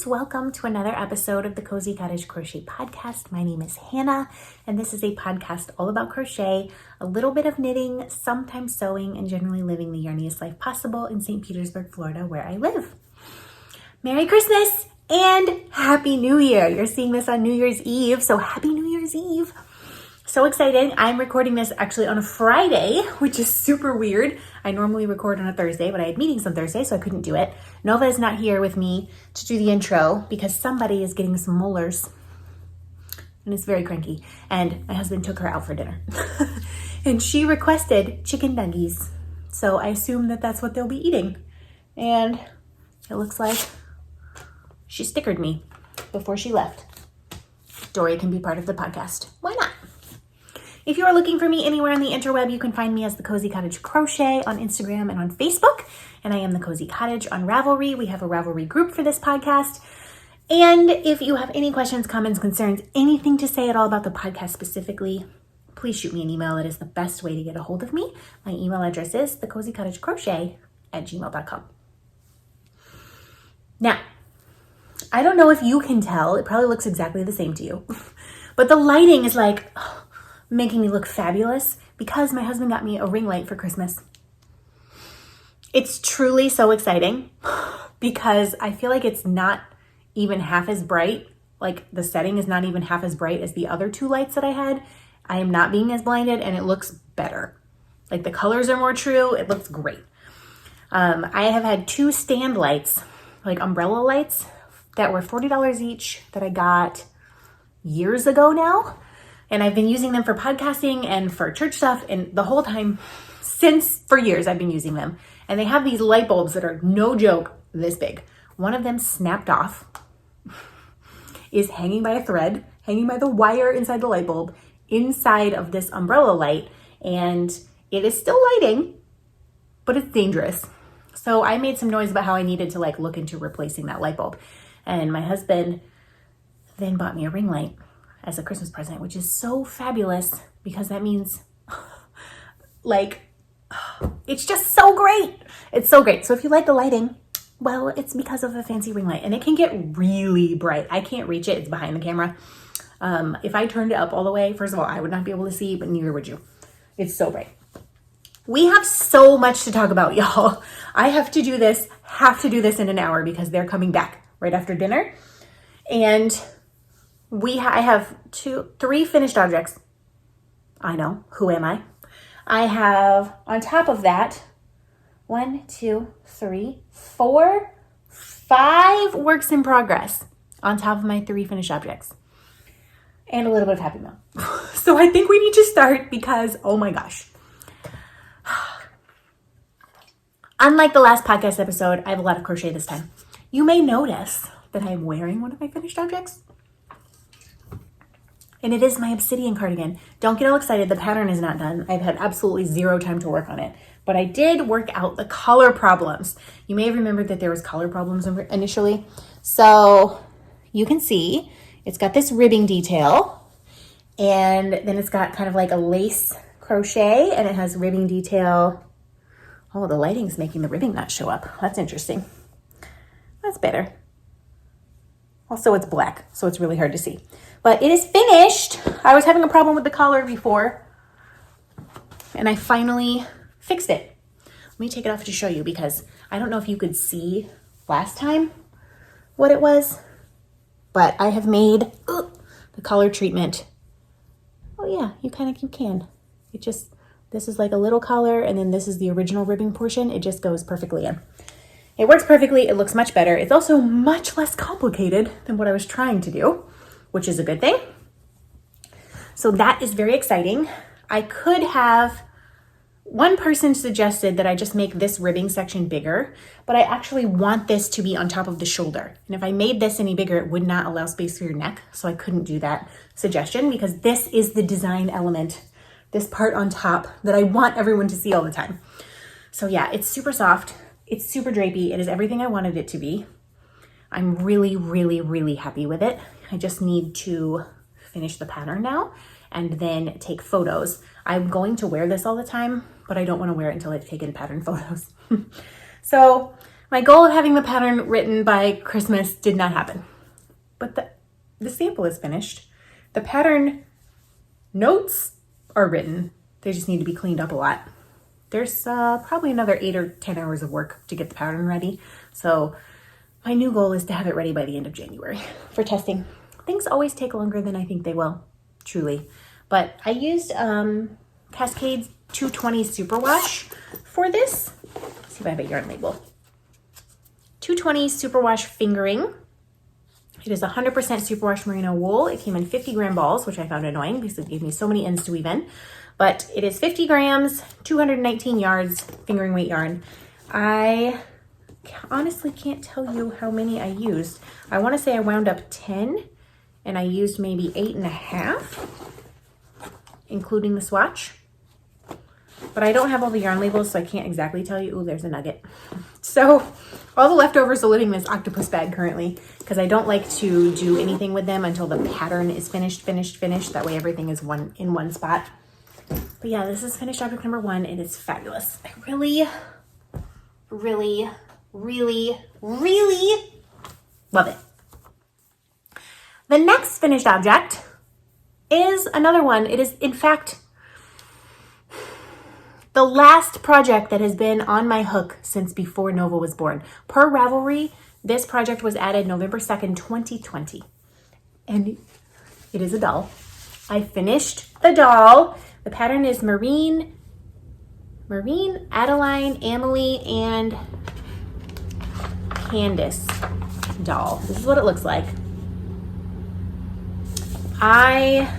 welcome to another episode of the Cozy Cottage Crochet Podcast. My name is Hannah, and this is a podcast all about crochet, a little bit of knitting, sometimes sewing, and generally living the yarniest life possible in St. Petersburg, Florida, where I live. Merry Christmas and Happy New Year. You're seeing this on New Year's Eve, so Happy New Year's Eve. So excited. I'm recording this actually on a Friday, which is super weird. I normally record on a Thursday, but I had meetings on Thursday, so I couldn't do it. Nova is not here with me to do the intro because somebody is getting some molars and it's very cranky. And my husband took her out for dinner and she requested chicken nuggies. So I assume that that's what they'll be eating. And it looks like she stickered me before she left. Dory can be part of the podcast. Why not? If you are looking for me anywhere on the interweb, you can find me as the Cozy Cottage Crochet on Instagram and on Facebook. And I am the Cozy Cottage on Ravelry. We have a Ravelry group for this podcast. And if you have any questions, comments, concerns, anything to say at all about the podcast specifically, please shoot me an email. It is the best way to get a hold of me. My email address is thecozycottagecrochet@gmail.com. Now, I don't know if you can tell. It probably looks exactly the same to you. But the lighting is like making me look fabulous because my husband got me a ring light for Christmas. It's truly so exciting because I feel like it's not even half as bright. Like the setting is not even half as bright as the other two lights that I had. I am not being as blinded and it looks better. Like the colors are more true. It looks great. I have had two stand lights, like umbrella lights that were $40 each that I got years ago now. And I've been using them for podcasting and for church stuff. And the whole time, for years, I've been using them. And they have these light bulbs that are, no joke, this big. One of them snapped off, is hanging by a thread, hanging by the wire inside the light bulb, inside of this umbrella light. And it is still lighting, but it's dangerous. So I made some noise about how I needed to look into replacing that light bulb. And my husband then bought me a ring light as a Christmas present, which is so fabulous because that means it's just so great. It's so great. So if you like the lighting, well, it's because of a fancy ring light and it can get really bright. I can't reach it. It's behind the camera. If I turned it up all the way, first of all, I would not be able to see, but neither would you. It's so bright. We have so much to talk about, y'all. I have to do this in an hour because they're coming back right after dinner. And I have 3 finished objects. I know, who am I? I have, on top of that, 1, 2, 3, 4, 5 works in progress on top of my 3 finished objects. And a little bit of Happy Meal. So I think we need to start because, oh my gosh. Unlike the last podcast episode, I have a lot of crochet this time. You may notice that I am wearing one of my finished objects. And it is my obsidian cardigan. Don't get all excited. The pattern is not done. I've had absolutely zero time to work on it. But I did work out the color problems. You may have remembered that there was color problems initially. So you can see it's got this ribbing detail. And then it's got kind of like a lace crochet. And it has ribbing detail. Oh, the lighting's making the ribbing not show up. That's interesting. That's better. Also, it's black, so it's really hard to see. But it is finished. I was having a problem with the collar before, and I finally fixed it. Let me take it off to show you because I don't know if you could see last time what it was, but I have made the collar treatment. Oh yeah, you can. This is like a little collar, and then this is the original ribbing portion. It just goes perfectly in. It works perfectly. It looks much better. It's also much less complicated than what I was trying to do, which is a good thing. So that is very exciting. One person suggested that I just make this ribbing section bigger, but I actually want this to be on top of the shoulder. And if I made this any bigger, it would not allow space for your neck. So I couldn't do that suggestion because this is the design element, this part on top that I want everyone to see all the time. So yeah, it's super soft. It's super drapey. It is everything I wanted it to be. I'm really, really, really happy with it. I just need to finish the pattern now and then take photos. I'm going to wear this all the time, but I don't want to wear it until I've taken pattern photos. So My goal of having the pattern written by Christmas did not happen. But the sample is finished. The pattern notes are written. They just need to be cleaned up a lot. There's probably another 8 or 10 hours of work to get the pattern ready. So my new goal is to have it ready by the end of January for testing. Things always take longer than I think they will, truly. But I used Cascade's 220 Superwash for this. Let's see if I have a yarn label. 220 Superwash fingering. It is 100% superwash merino wool. It came in 50 gram balls, which I found annoying because it gave me so many ends to weave in. But it is 50 grams, 219 yards, fingering weight yarn. I honestly can't tell you how many I used. I want to say I wound up 10 and I used maybe 8.5, including the swatch. But I don't have all the yarn labels, so I can't exactly tell you. Ooh, there's a nugget. So all the leftovers are living in this octopus bag currently because I don't like to do anything with them until the pattern is finished. That way everything is in one spot. But yeah, this is finished object number 1. It is fabulous. I really, really, really, really love it. The next finished object is another one. It is, in fact, the last project that has been on my hook since before Nova was born. Per Ravelry, this project was added November 2nd, 2020. And it is a doll. I finished the doll. The pattern is Marine, Adeline, Amelie, and Candace doll. This is what it looks like. I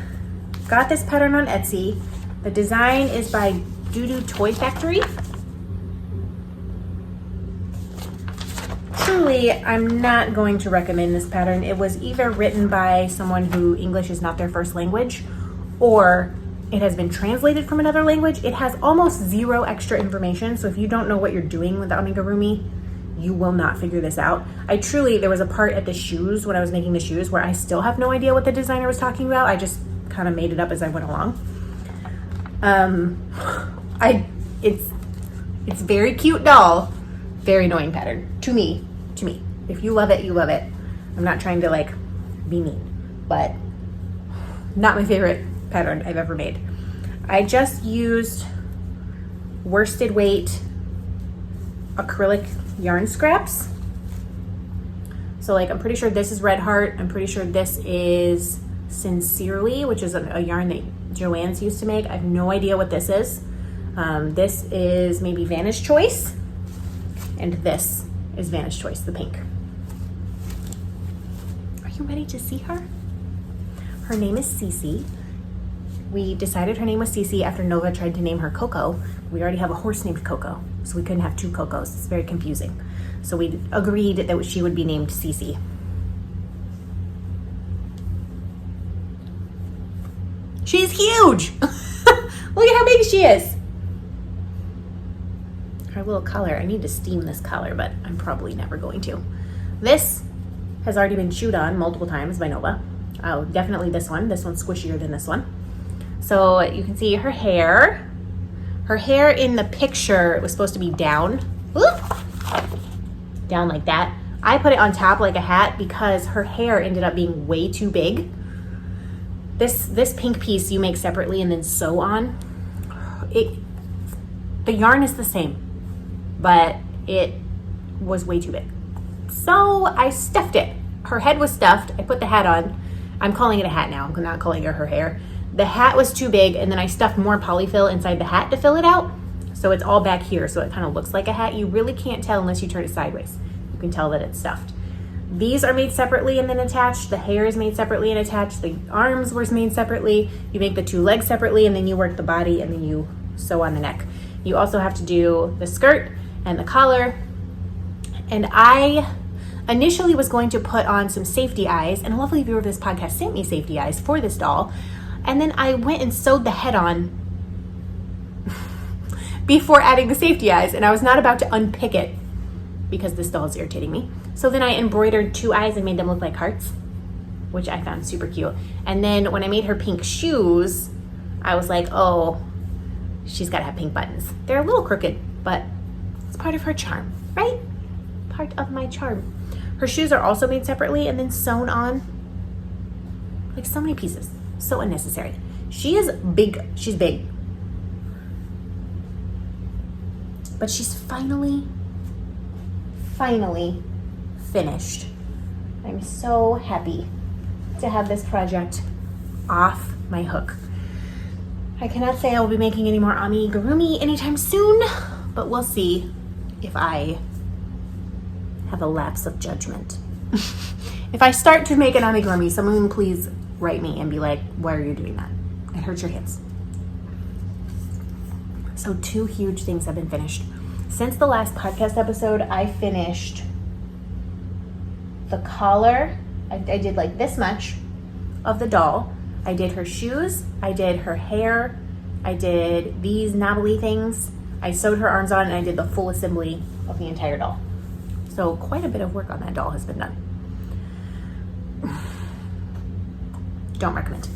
got this pattern on Etsy. The design is by Doo Toy Factory. Truly, I'm not going to recommend this pattern. It was either written by someone who English is not their first language, or it has been translated from another language. It has almost zero extra information, so if you don't know what you're doing with the amigurumi, you will not figure this out. There was a part at the shoes when I was making the shoes where I still have no idea what the designer was talking about. I just kind of made it up as I went along. It's very cute doll, very annoying pattern to me. If you love it, you love it. I'm not trying to like be mean, but not my favorite pattern I've ever made. I just used worsted weight acrylic yarn scraps. So like, I'm pretty sure this is Red Heart. I'm pretty sure this is Sincerely, which is a yarn that Joanne's used to make. I have no idea what this is. This is maybe Vanish Choice. And this is Vanish Choice, the pink. Are you ready to see her? Her name is Cece. We decided her name was Cece after Nova tried to name her Coco. We already have a horse named Coco, so we couldn't have 2 Cocos. It's very confusing. So we agreed that she would be named Cece. She's huge! Look at how big she is! Her little collar. I need to steam this collar, but I'm probably never going to. This has already been chewed on multiple times by Nova. Oh, definitely this one. This one's squishier than this one. So you can see her hair. Her hair in the picture was supposed to be down. Whoop! Down like that. I put it on top like a hat because her hair ended up being way too big. This pink piece you make separately and then sew on. The yarn is the same, but it was way too big. So I stuffed it. Her head was stuffed. I put the hat on. I'm calling it a hat now. I'm not calling it her hair. The hat was too big, and then I stuffed more polyfill inside the hat to fill it out. So it's all back here, so it kind of looks like a hat. You really can't tell unless you turn it sideways. You can tell that it's stuffed. These are made separately and then attached. The hair is made separately and attached. The arms were made separately. You make the 2 legs separately, and then you work the body, and then you sew on the neck. You also have to do the skirt and the collar. And I initially was going to put on some safety eyes, and a lovely viewer of this podcast sent me safety eyes for this doll. And then I went and sewed the head on before adding the safety eyes, and I was not about to unpick it because this doll is irritating me. So then I embroidered 2 eyes and made them look like hearts, which I found super cute. And then when I made her pink shoes, I was like, oh, she's got to have pink buttons. They're a little crooked, but it's part of her charm, right? part of my charm. Her shoes are also made separately and then sewn on. Like so many pieces. So unnecessary. She is big. She's big. But she's finally finished. I'm so happy to have this project off my hook. I cannot say I will be making any more amigurumi anytime soon, but we'll see if I have a lapse of judgment. If I start to make an amigurumi, someone please write me and be like, why are you doing that? It hurts your hands. So 2 huge things have been finished. Since the last podcast episode, I finished the collar. I did like this much of the doll. I did her shoes. I did her hair. I did these knobbly things. I sewed her arms on and I did the full assembly of the entire doll. So quite a bit of work on that doll has been done. Don't recommend.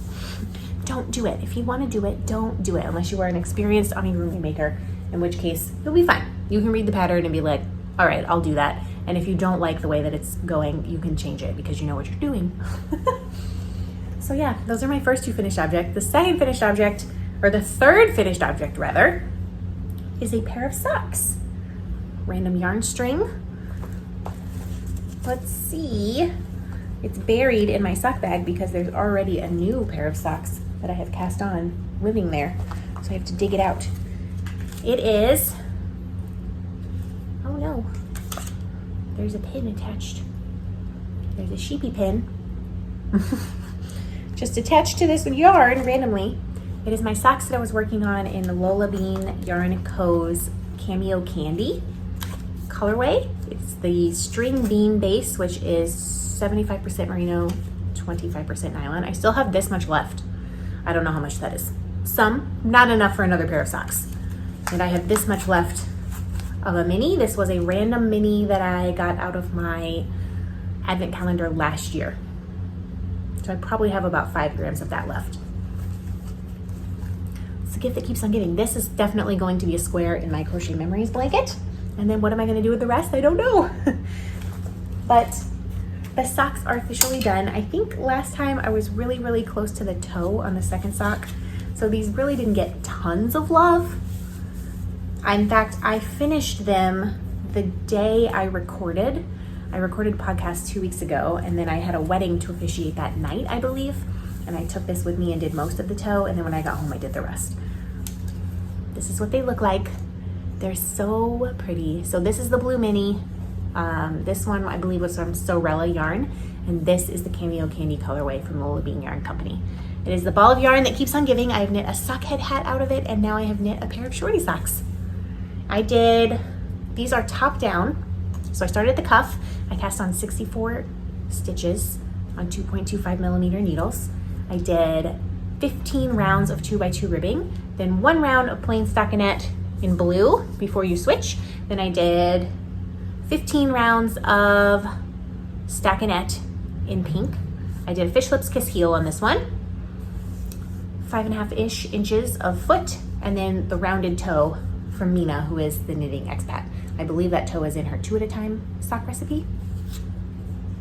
Don't do it. If you want to do it, don't do it unless you are an experienced amigurumi maker, in which case you'll be fine. You can read the pattern and be like, all right, I'll do that. And if you don't like the way that it's going, you can change it because you know what you're doing. So yeah, those are my first 2 finished objects. The second finished object, or the third finished object rather, is a pair of socks. Random yarn string. Let's see. It's buried in my sock bag because there's already a new pair of socks that I have cast on living there. So I have to dig it out. It is, oh no, there's a pin attached. There's a sheepy pin. Just attached to this yarn randomly. It is my socks that I was working on in the Lola Bean Yarn Co's Cameo Candy colorway. It's the string bean base, which is 75% merino, 25% nylon. I still have this much left. I don't know how much that is. Some, not enough for another pair of socks. And I have this much left of a mini. This was a random mini that I got out of my advent calendar last year. So I probably have about 5 grams of that left. It's a gift that keeps on giving. This is definitely going to be a square in my Crochet Memories blanket. And then what am I going to do with the rest? I don't know. But the socks are officially done. I think last time I was really close to the toe on the second sock. So these really didn't get tons of love. In fact, I finished them the day I recorded. I recorded a podcast 2 weeks ago, and then I had a wedding to officiate that night, I believe. And I took this with me and did most of the toe, and then when I got home, I did the rest. This is what they look like. They're so pretty. So this is the blue mini. This one, I believe, was from Sorella yarn, and this is the Cameo Candy colorway from Lola Bean Yarn Company. It is the ball of yarn that keeps on giving. I have knit a sock head hat out of it, and now I have knit a pair of shorty socks. These are top down. So I started at the cuff. I cast on 64 stitches on 2.25 millimeter needles. I did 15 rounds of 2x2 ribbing, then 1 round of plain stockinette in blue before you switch. Then I did 15 rounds of stockinette in pink. I did a fish lips kiss heel on this one. 5.5-ish inches of foot, and then the rounded toe from Mina, who is the knitting expat. I believe that toe is in her 2 at a time sock recipe.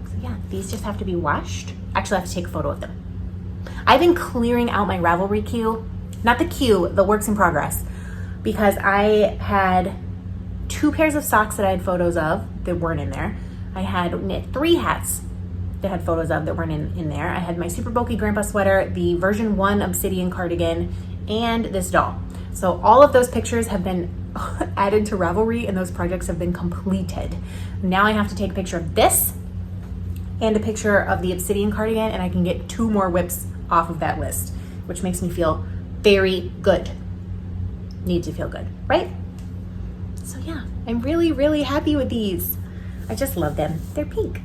So yeah, these just have to be washed. Actually, I have to take a photo of them. I've been clearing out my Ravelry queue, not the queue, the works in progress, because I had 2 pairs of socks that I had photos of that weren't in there. I had knit 3 hats that had photos of that weren't in there. I had my super bulky grandpa sweater, the version 1 obsidian cardigan, and this doll. So all of those pictures have been added to Ravelry, and those projects have been completed. Now I have to take a picture of this and a picture of the obsidian cardigan, and I can get 2 more whips off of that list, which makes me feel very good. Need to feel good, right? So yeah, I'm really happy with these. I just love them. They're pink.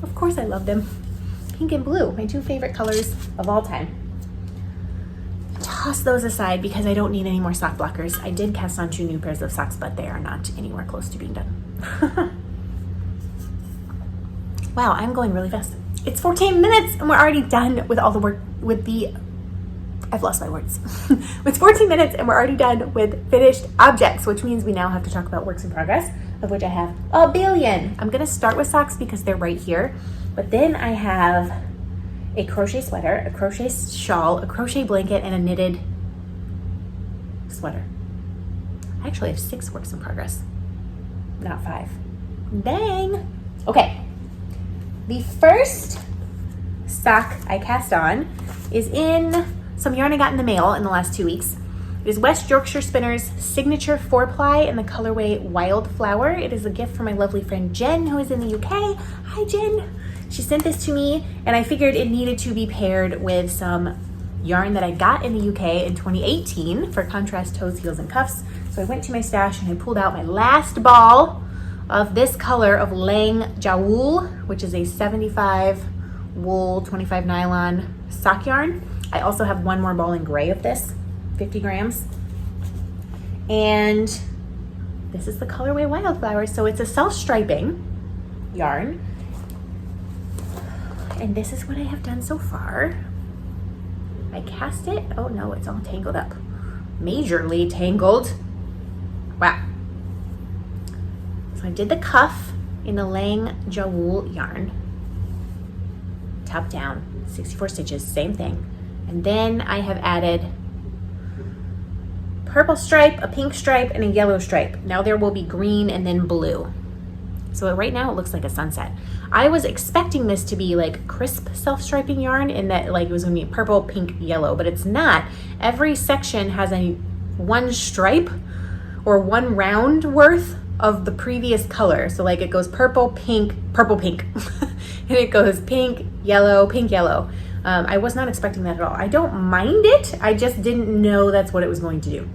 Of course I love them. Pink and blue, my 2 favorite colors of all time. Toss those aside because I don't need any more sock blockers. I did cast on 2 new pairs of socks, but they are not anywhere close to being done. Wow, I'm going really fast. It's 14 minutes and we're already done with all the work, with the I've lost my words. It's 14 minutes and we're already done with finished objects, which means we now have to talk about works in progress, of which I have a billion. I'm gonna start with socks because they're right here, but then I have a crochet sweater, a crochet shawl, a crochet blanket, and a knitted sweater. I actually have 6 works in progress, not 5. Dang. Okay, the first sock I cast on is in some yarn I got in the mail in the last 2 weeks. It is West Yorkshire Spinners Signature 4-ply in the colorway Wildflower. It is a gift from my lovely friend Jen, who is in the UK. Hi, Jen. She sent this to me, and I figured it needed to be paired with some yarn that I got in the UK in 2018 for contrast toes, heels, and cuffs. So I went to my stash and I pulled out my last ball of this color of Lang Jawool, which is a 75 wool, 25 nylon sock yarn. I also have one more ball in gray of this, 50 grams. And this is the colorway Wildflower. So it's a self-striping yarn. And this is what I have done so far. I cast it. Oh no, it's all tangled up. Majorly tangled. Wow. So I did the cuff in the Lang Jawool yarn. Top down, 64 stitches, same thing. And then I have added purple stripe, a pink stripe, and a yellow stripe. Now there will be green and then blue. So right now it looks like a sunset. I was expecting this to be like crisp self-striping yarn in that like it was gonna be purple, pink, yellow, but it's not. Every section has a one stripe or one round worth of the previous color. So like it goes purple, pink, and it goes pink, yellow, pink, yellow. I was not expecting that at all. I don't mind it. I just didn't know that's what it was going to do.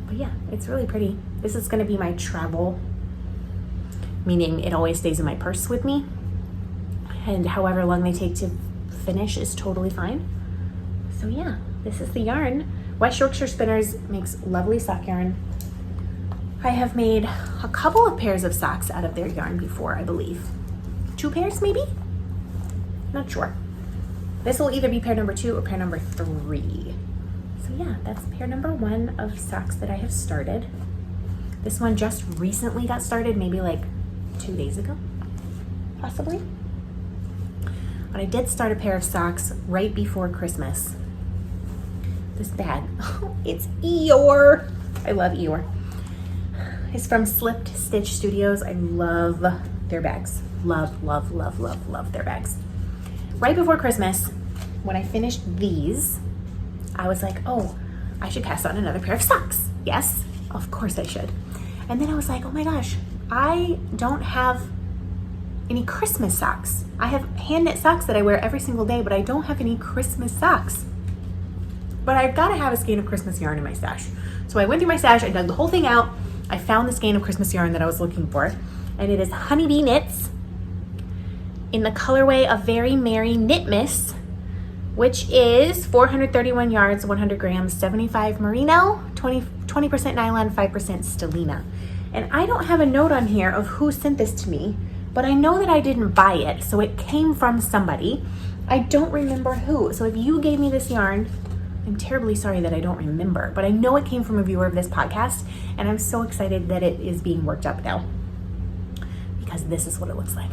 But yeah, it's really pretty. This is gonna be my travel, meaning it always stays in my purse with me. And however long they take to finish is totally fine. So yeah, this is the yarn. West Yorkshire Spinners makes lovely sock yarn. I have made a couple of pairs of socks out of their yarn before, I believe. 2 pairs maybe? Not sure. This will either be pair number 2 or pair number 3. So yeah, that's pair number 1 of socks that I have started. This one just recently got started, maybe like 2 days ago, possibly. But I did start a pair of socks right before Christmas. This bag, it's Eeyore. I love Eeyore. It's from Slipped Stitch Studios. I love their bags. Love, love, love, love, love their bags. Right before Christmas, when I finished these, I was like, oh, I should cast on another pair of socks. Yes, of course I should. And then I was like, oh my gosh, I don't have any Christmas socks. I have hand knit socks that I wear every single day, but I don't have any Christmas socks. But I've got to have a skein of Christmas yarn in my stash. So I went through my stash, I dug the whole thing out. I found the skein of Christmas yarn that I was looking for, and it is Honeybee Knits in the colorway of Very Merry Knitmas, which is 431 yards, 100 grams, 75 merino, 20% nylon, 5% stellina. And I don't have a note on here of who sent this to me, but I know that I didn't buy it, so it came from somebody. I don't remember who. So if you gave me this yarn, I'm terribly sorry that I don't remember, but I know it came from a viewer of this podcast, and I'm so excited that it is being worked up now because this is what it looks like.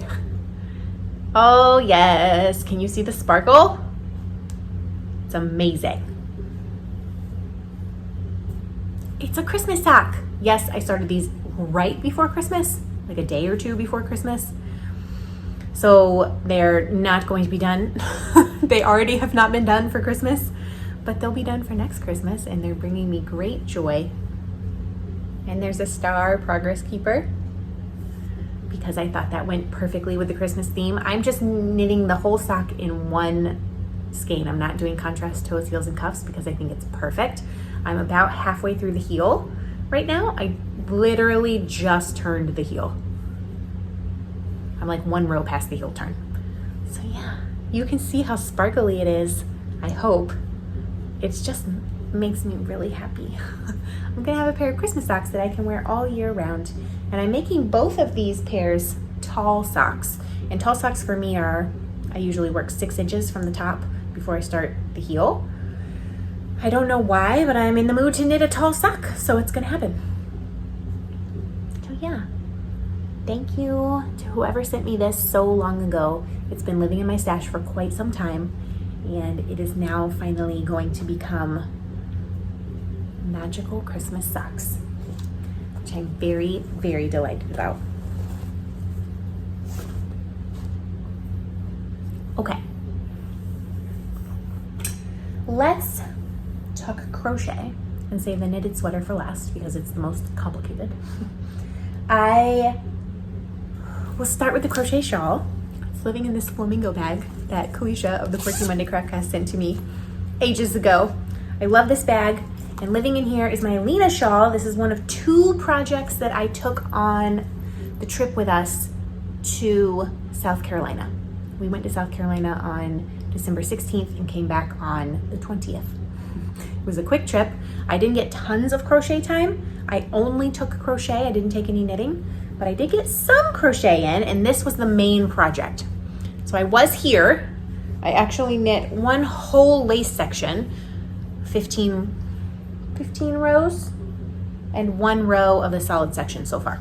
Oh yes, can you see the sparkle? It's amazing. It's a Christmas sock. Yes, I started these right before Christmas, like a day or 2 before Christmas. So they're not going to be done. They already have not been done for Christmas, but they'll be done for next Christmas, and they're bringing me great joy. And there's a star progress keeper because I thought that went perfectly with the Christmas theme. I'm just knitting the whole sock in one skein. I'm not doing contrast toes, heels, and cuffs because I think it's perfect. I'm about halfway through the heel right now. I literally just turned the heel. I'm like 1 row past the heel turn. So yeah, you can see how sparkly it is, I hope. It's just makes me really happy. I'm gonna have a pair of Christmas socks that I can wear all year round. And I'm making both of these pairs tall socks. And tall socks for me are, I usually work 6 inches from the top before I start the heel. I don't know why, but I'm in the mood to knit a tall sock, so it's gonna happen. So yeah, thank you to whoever sent me this so long ago. It's been living in my stash for quite some time, and it is now finally going to become magical Christmas socks, which I'm very, very delighted about. Okay, let's talk crochet and save the knitted sweater for last because it's the most complicated. I will start with the crochet shawl. It's living in this flamingo bag that Kalisha of the Quirky Monday Craftcast sent to me ages ago. I love this bag, and living in here is my Alina shawl. This is one of 2 projects that I took on the trip with us to South Carolina. We went to South Carolina on December 16th and came back on the 20th. It was a quick trip. I didn't get tons of crochet time. I only took crochet. I didn't take any knitting, but I did get some crochet in, and this was the main project. So I was here. I actually knit one whole lace section, 15 rows, and 1 row of the solid section so far.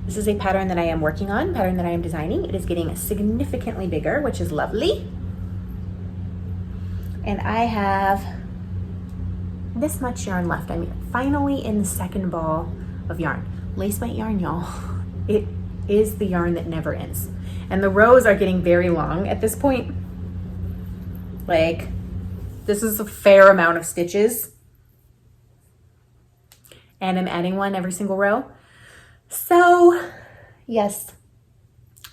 This is a pattern that I am working on, pattern that I am designing. It is getting significantly bigger, which is lovely. And I have this much yarn left. I'm finally in the second ball of yarn. Lace weight yarn, y'all. It is the yarn that never ends. And the rows are getting very long at this point. Like, this is a fair amount of stitches. And I'm adding one every single row. So, yes,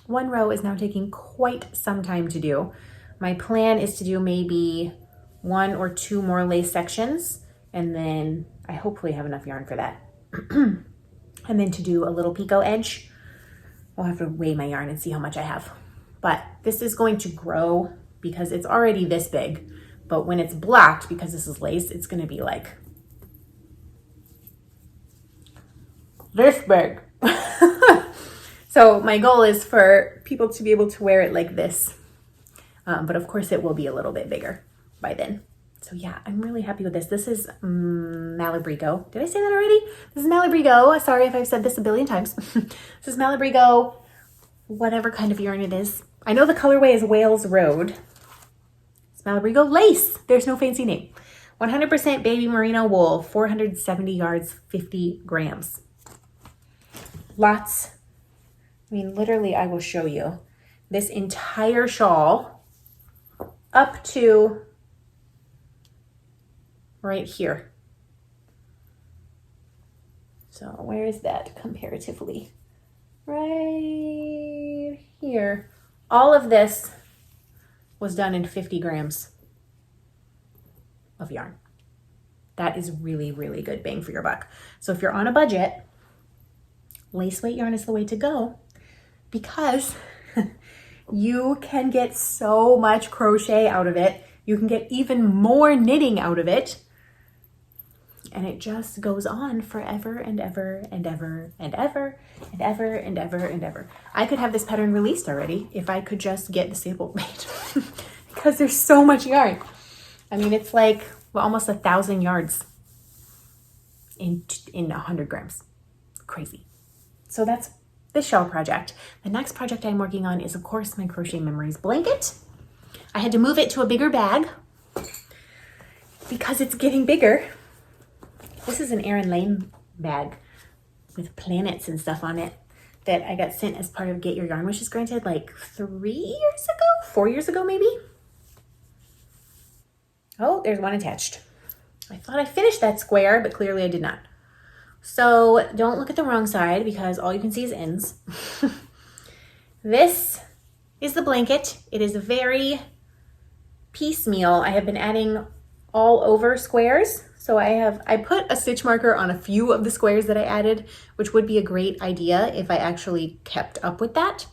1 row is now taking quite some time to do. My plan is to do maybe 1 or 2 more lace sections, and then I hopefully have enough yarn for that. And then to do a little picot edge. I'll have to weigh my yarn and see how much I have. But this is going to grow because it's already this big. But when it's blocked, because this is lace, it's going to be like this big. So my goal is for people to be able to wear it like this. But of course it will be a little bit bigger by then. So yeah, I'm really happy with this. This is Malabrigo. Did I say that already? This is Malabrigo. Sorry if I've said this a billion times. This is Malabrigo, whatever kind of yarn it is. I know the colorway is Wales Road. It's Malabrigo lace. There's no fancy name. 100% baby merino wool, 470 yards, 50 grams. Lots. I mean, literally, I will show you this entire shawl up to right here. So where is that comparatively? Right here. All of this was done in 50 grams of yarn. That is really, really good bang for your buck. So if you're on a budget, lace weight yarn is the way to go because you can get so much crochet out of it. You can get even more knitting out of it. And it just goes on forever and ever and ever and ever and ever and ever and ever. I could have this pattern released already if I could just get the sample made because there's so much yarn. I mean, it's like almost 1,000 yards in 100 grams. Crazy. So that's this shawl project. The next project I'm working on is, of course, my Crochet Memories blanket. I had to move it to a bigger bag because it's getting bigger. This is an Erin Lane bag with planets and stuff on it that I got sent as part of Get Your Yarn Wishes Granted like 4 years ago maybe. Oh, there's one attached. I thought I finished that square, but clearly I did not. So don't look at the wrong side because all you can see is ends. This is the blanket. It is very piecemeal. I have been adding all over squares. So I put a stitch marker on a few of the squares that I added, which would be a great idea if I actually kept up with that,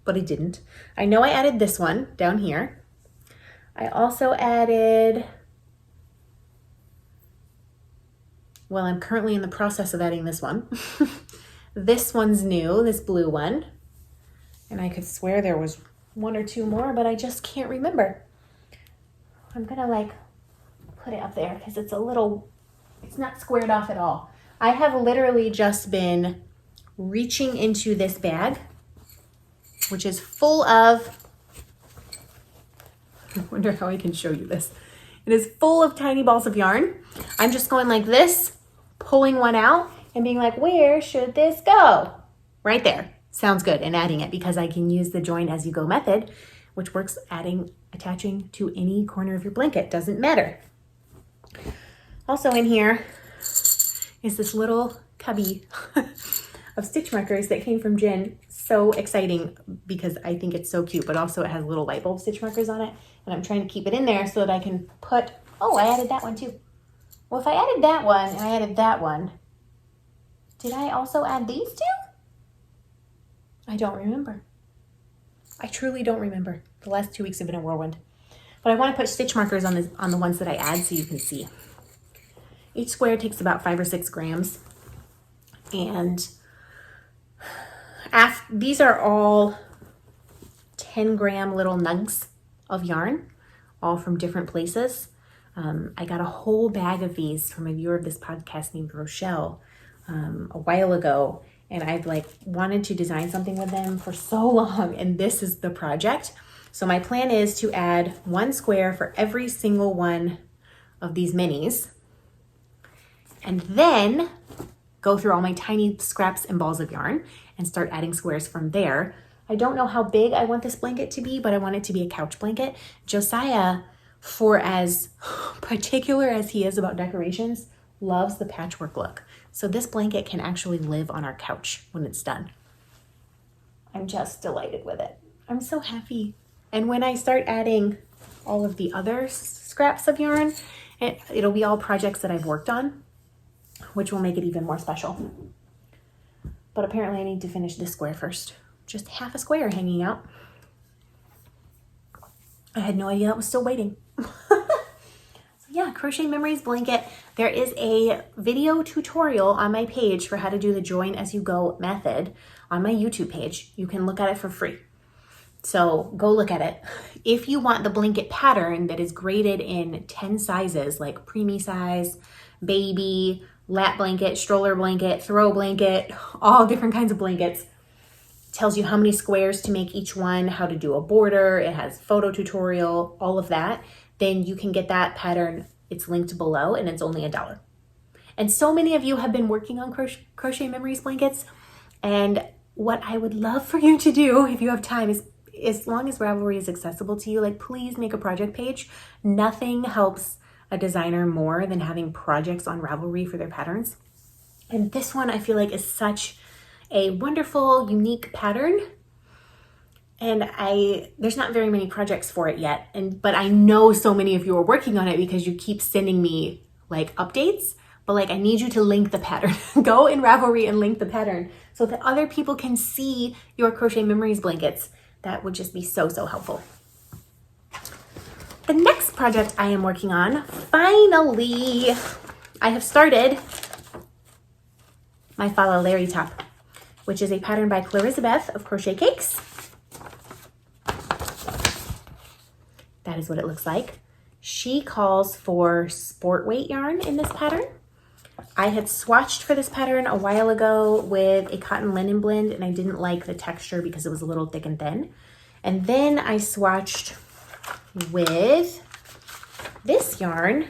but I didn't. I know I added this one down here. I also added, well, I'm currently in the process of adding this one. This one's new, this blue one. And I could swear there was one or two more, but I just can't remember. I'm gonna like put it up there because it's not squared off at all. I have literally just been reaching into this bag, which is full of, I wonder how I can show you this. It is full of tiny balls of yarn. I'm just going like this, pulling one out and being like, where should this go? Right there. Sounds good. And adding it because I can use the join as you go method, which works attaching to any corner of your blanket. Doesn't matter. Also in here is this little cubby of stitch markers that came from Jen. So exciting because I think it's so cute, but also it has little light bulb stitch markers on it. And I'm trying to keep it in there so that I can put, oh, I added that one too. Well, if I added that one and I added that one, did I also add these two? I don't remember. I truly don't remember. The last 2 weeks have been a whirlwind. But I want to put stitch markers on the ones that I add so you can see. Each square takes about 5 or 6 grams. And these are all 10-gram little nugs of yarn, all from different places. I got a whole bag of these from a viewer of this podcast named Rochelle a while ago. And I've like wanted to design something with them for so long. And this is the project. So my plan is to add 1 square for every single one of these minis. And then go through all my tiny scraps and balls of yarn and start adding squares from there. I don't know how big I want this blanket to be, but I want it to be a couch blanket. Josiah, for as particular as he is about decorations, loves the patchwork look. So this blanket can actually live on our couch when it's done. I'm just delighted with it. I'm so happy. And when I start adding all of the other scraps of yarn, it'll be all projects that I've worked on, which will make it even more special. But apparently I need to finish this square first. Just half a square hanging out. I had no idea it was still waiting. Yeah, Crochet Memories blanket. There is a video tutorial on my page for how to do the join as you go method on my YouTube page. You can look at it for free. So go look at it. If you want the blanket pattern that is graded in 10 sizes, like preemie size, baby, lap blanket, stroller blanket, throw blanket, all different kinds of blankets, tells you how many squares to make each one, how to do a border, it has photo tutorial, all of that, then you can get that pattern. It's linked below and it's only $1. And so many of you have been working on Crochet Memories blankets. And what I would love for you to do if you have time is, as long as Ravelry is accessible to you, like please make a project page. Nothing helps a designer more than having projects on Ravelry for their patterns. And this one I feel like is such a wonderful, unique pattern. And there's not very many projects for it yet. But I know so many of you are working on it because you keep sending me like updates, but like I need you to link the pattern. Go in Ravelry and link the pattern so that other people can see your Crochet Memories blankets. That would just be so, so helpful. The next project I am working on, finally, I have started my Follow Larry top, which is a pattern by Clarisabeth of Crochet Cakes. That is what it looks like. She calls for sport weight yarn in this pattern. I had swatched for this pattern a while ago with a cotton linen blend and I didn't like the texture because it was a little thick and thin. And then I swatched with this yarn,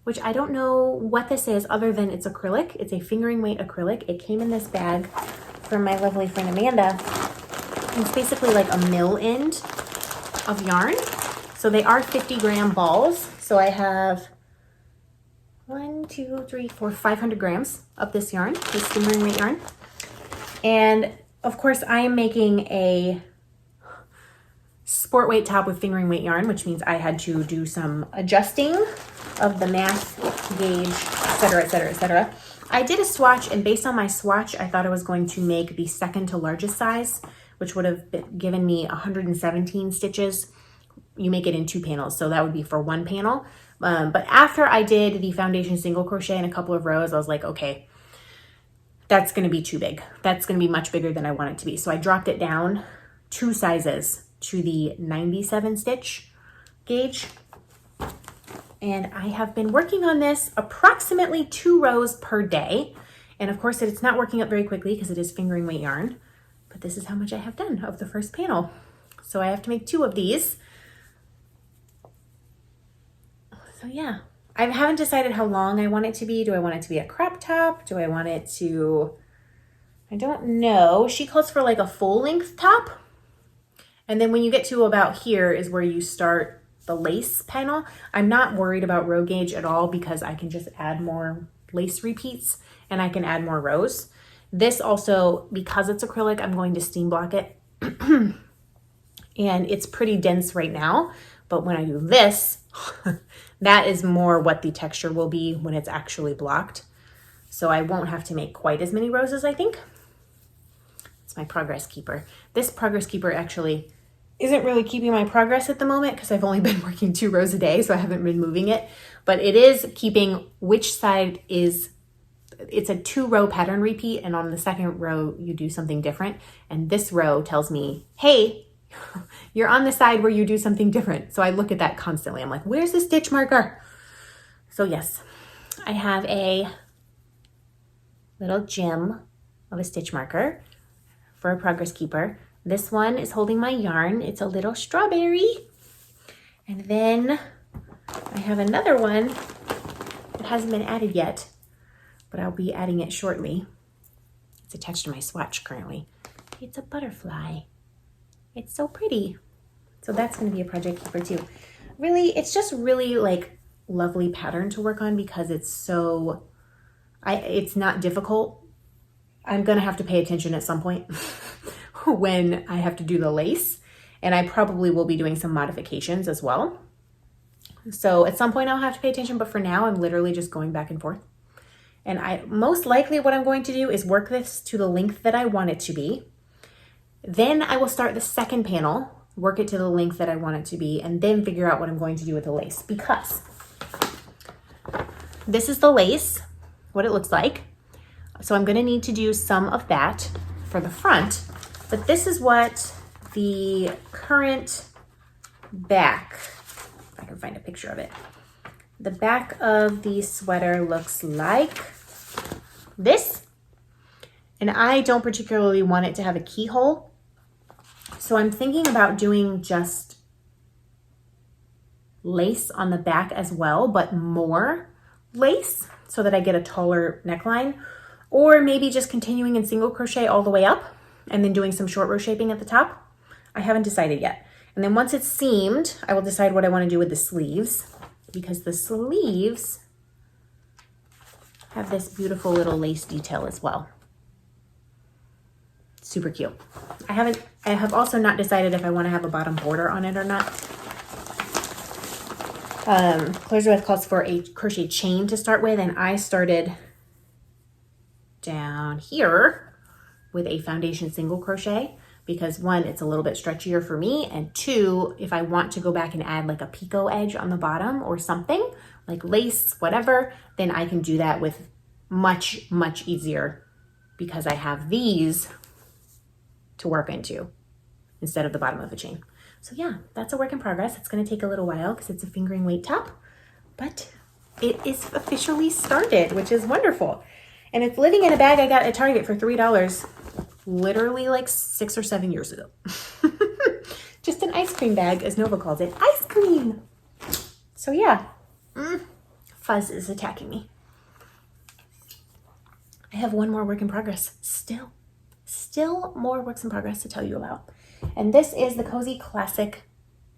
which I don't know what this is other than it's acrylic. It's a fingering weight acrylic. It came in this bag from my lovely friend Amanda. It's basically like a mill end of yarn. So they are 50-gram balls. So I have 500 grams of this yarn, this fingering weight yarn. And of course I am making a sport weight top with fingering weight yarn, which means I had to do some adjusting of the math gauge, etc., etc., etc. I did a swatch, and based on my swatch, I thought I was going to make the second to largest size, which would have given me 117 stitches. You make it in 2 panels, so that would be for 1 panel. But after I did the foundation single crochet in a couple of rows, I was like, okay, that's going to be too big. That's going to be much bigger than I want it to be. So I dropped it down 2 sizes to the 97 stitch gauge. And I have been working on this approximately 2 rows per day. And of course, it's not working up very quickly because it is fingering weight yarn, but this is how much I have done of the first panel. So I have to make 2 of these. So yeah, I haven't decided how long I want it to be. Do I want it to be a crop top? Do I want it to, I don't know. She calls for like a full length top. And then when you get to about here is where you start the lace panel. I'm not worried about row gauge at all because I can just add more lace repeats and I can add more rows. This also, because it's acrylic, I'm going to steam block it. And it's pretty dense right now, but when I do this, that is more what the texture will be when it's actually blocked. So I won't have to make quite as many rows as I think. It's my progress keeper. This progress keeper actually isn't really keeping my progress at the moment because I've only been working 2 rows a day, so I haven't been moving it, but it is keeping which side is, it's a 2-row pattern repeat, and on the second row you do something different. And this row tells me, hey, you're on the side where you do something different. So I look at that constantly. I'm like, where's the stitch marker? So yes, I have a little gem of a stitch marker for a progress keeper. This one is holding my yarn. It's a little strawberry. And then I have another one that hasn't been added yet, but I'll be adding it shortly. It's attached to my swatch currently. It's a butterfly. It's so pretty. So that's going to be a project keeper too. Really, it's just really like lovely pattern to work on because it's so, it's not difficult. I'm going to have to pay attention at some point when I have to do the lace, and I probably will be doing some modifications as well. So at some point I'll have to pay attention, but for now I'm literally just going back and forth. And I most likely what I'm going to do is work this to the length that I want it to be. Then I will start the second panel, work it to the length that I want it to be, and then figure out what I'm going to do with the lace, because this is the lace, what it looks like. So I'm going to need to do some of that for the front, but this is what the current back, if I can find a picture of it, the back of the sweater looks like this. And I don't particularly want it to have a keyhole. So I'm thinking about doing just lace on the back as well, but more lace so that I get a taller neckline, or maybe just continuing in single crochet all the way up and then doing some short row shaping at the top. I haven't decided yet. And then once it's seamed, I will decide what I want to do with the sleeves, because the sleeves have this beautiful little lace detail as well. Super cute. I have also not decided if I want to have a bottom border on it or not. Claire's Web calls for a crochet chain to start with, and I started down here with a foundation single crochet because 1, it's a little bit stretchier for me, and 2, if I want to go back and add like a picot edge on the bottom or something like lace, whatever, then I can do that with much, much easier because I have these to work into instead of the bottom of a chain. So yeah, that's a work in progress. It's going to take a little while because it's a fingering weight top, but it is officially started, which is wonderful. And it's living in a bag I got at Target for $3, literally like 6 or 7 years ago. Just an ice cream bag, as Nova calls it. Ice cream! So yeah, fuzz is attacking me. I have one more work in progress still more works in progress to tell you about. And this is the Cozy Classic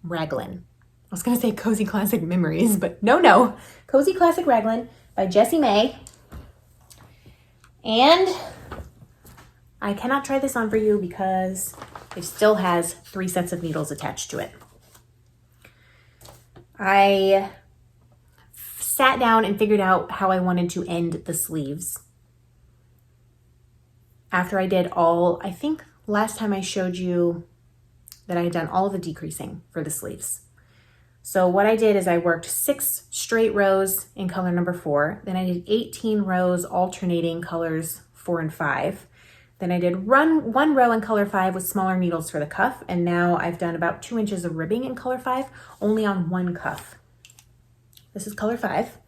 Raglan. I was going to say Cozy Classic Memories, but no. Cozy Classic Raglan by Jessie May. And I cannot try this on for you because it still has 3 sets of needles attached to it. I sat down and figured out how I wanted to end the sleeves. After I did all, I think last time I showed you that I had done all the decreasing for the sleeves. So what I did is I worked 6 straight rows in color number 4. Then I did 18 rows alternating colors 4 and 5. Then I did one row in color 5 with smaller needles for the cuff, and now I've done about 2 inches of ribbing in color 5, only on one cuff. This is color 5.